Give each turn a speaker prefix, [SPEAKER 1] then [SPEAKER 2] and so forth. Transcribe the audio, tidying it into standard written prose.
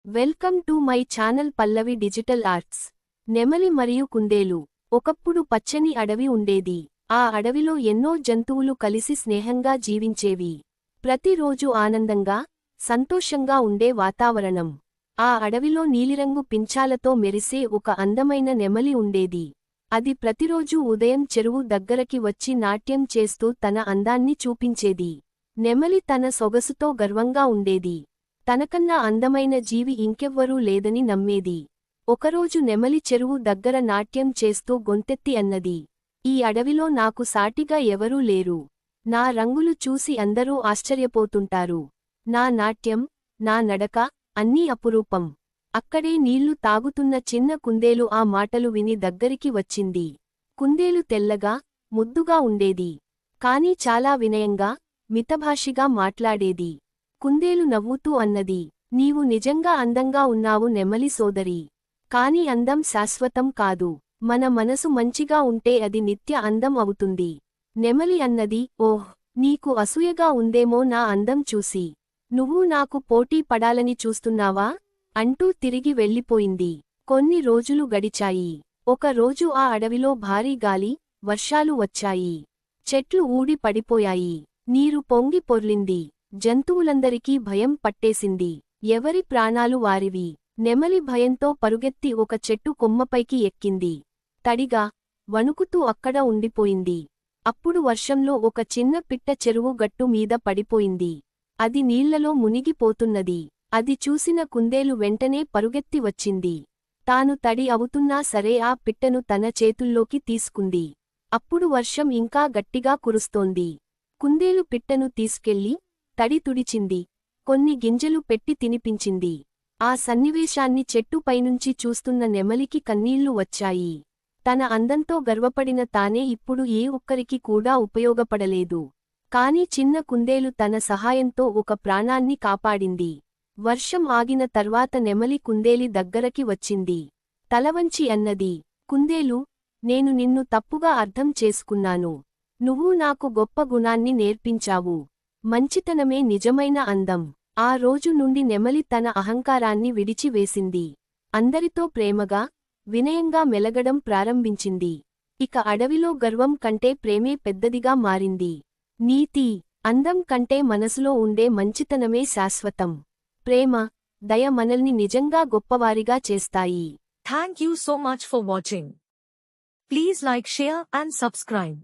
[SPEAKER 1] Welcome to my channel Pallavi digital arts. నెమలి మరియు కుందేలు. ఒకప్పుడు పచ్చని అడవి ఉండేది. ఆ అడవిలో ఎన్నో జంతువులు కలిసి స్నేహంగా జీవించేవి. ప్రతిరోజు ఆనందంగా, సంతోషంగా ఉండే వాతావరణం. ఆ అడవిలో నీలిరంగు పింఛాలతో మెరిసే ఒక అందమైన నెమలి ఉండేది. అది ప్రతిరోజూ ఉదయం చెరువు దగ్గరకి వచ్చి నాట్యం చేస్తూ తన అందాన్ని చూపించేది. నెమలి తన సొగసుతో గర్వంగా ఉండేది. తనకన్నా అందమైన జీవి ఇంకెవ్వరూ లేదని నమ్మేది. ఒకరోజు నెమలి చెరువు దగ్గర నాట్యం చేస్తూ గొంతెత్తి అన్నది, ఈ అడవిలో నాకు సాటిగా ఎవరూ లేరు. నా రంగులు చూసి అందరూ ఆశ్చర్యపోతుంటారు. నా నాట్యం, నా నడక, అన్నీ అపురూపం. అక్కడే నీళ్లు తాగుతున్న చిన్న కుందేలు ఆ మాటలు విని దగ్గరికి వచ్చింది. కుందేలు తెల్లగా, ముద్దుగా ఉండేది. కాని చాలా వినయంగా, మితభాషిగా మాట్లాడేది. కుందేలు నవ్వుతూ అన్నది, నీవు నిజంగా అందంగా ఉన్నావు నెమలి సోదరి. కాని అందం శాశ్వతం కాదు. మన మనసు మంచిగా ఉంటే అది నిత్య అందం అవుతుంది. నెమలి అన్నది, ఓహ్, నీకు అసూయగా ఉందేమో నా అందం చూసి. నువ్వు నాకు పోటీ పడాలని చూస్తున్నావా? అంటూ తిరిగి వెళ్ళిపోయింది. కొన్ని రోజులు గడిచాయి. ఒక రోజు ఆ అడవిలో భారీ గాలి, వర్షాలు వచ్చాయి. చెట్లు ఊడి పడిపోయాయి. నీరు పొంగి పొర్లింది. జంతువులందరికీ భయం పట్టేసింది. ఎవరి ప్రాణాలు వారివి. నెమలి భయంతో పరుగెత్తి ఒక చెట్టు కొమ్మపైకి ఎక్కింది. తడిగా, వణుకుతూ అక్కడ ఉండిపోయింది. అప్పుడు వర్షంలో ఒక చిన్న పిట్ట చెరువు గట్టు మీద పడిపోయింది. అది నీళ్లలో మునిగిపోతున్నది. అది చూసిన కుందేలు వెంటనే పరుగెత్తి వచ్చింది. తాను తడి అవుతున్నా సరే ఆ పిట్టను తన చేతుల్లోకి తీసుకుంది. అప్పుడు వర్షం ఇంకా గట్టిగా కురుస్తోంది. కుందేలు పిట్టను తీసుకెళ్లి తడి తుడిచింది. కొన్ని గింజలు పెట్టి తినిపించింది. ఆ సన్నివేశాన్ని చెట్టు పైనుంచి చూస్తున్న నెమలికి కన్నీళ్లు వచ్చాయి. తన అందంతో గర్వపడిన తానే ఇప్పుడు ఏ ఒక్కరికి కూడా ఉపయోగపడలేదు. కాని చిన్న కుందేలు తన సహాయంతో ఒక ప్రాణాన్ని కాపాడింది. వర్షం ఆగిన తర్వాత నెమలి కుందేలి దగ్గరకి వచ్చింది. తలవంచి అన్నది, కుందేలు, నేను నిన్ను తప్పుగా అర్థం చేసుకున్నాను. నువ్వు నాకు గొప్ప గుణాన్ని నేర్పించావు. మంచితనమే నిజమైన అందం. ఆ రోజు నుండి నెమలి తన అహంకారాన్ని విడిచివేసింది. అందరితో ప్రేమగా, వినయంగా మెలగడం ప్రారంభించింది. ఇక అడవిలో గర్వం కంటే ప్రేమే పెద్దదిగా మారింది. నీతి, అందం కంటే మనసులో ఉండే మంచితనమే శాశ్వతం. ప్రేమ, దయ మనల్ని నిజంగా గొప్పవారిగా చేస్తాయి.
[SPEAKER 2] Thank you so much for watching. Please like, share and subscribe.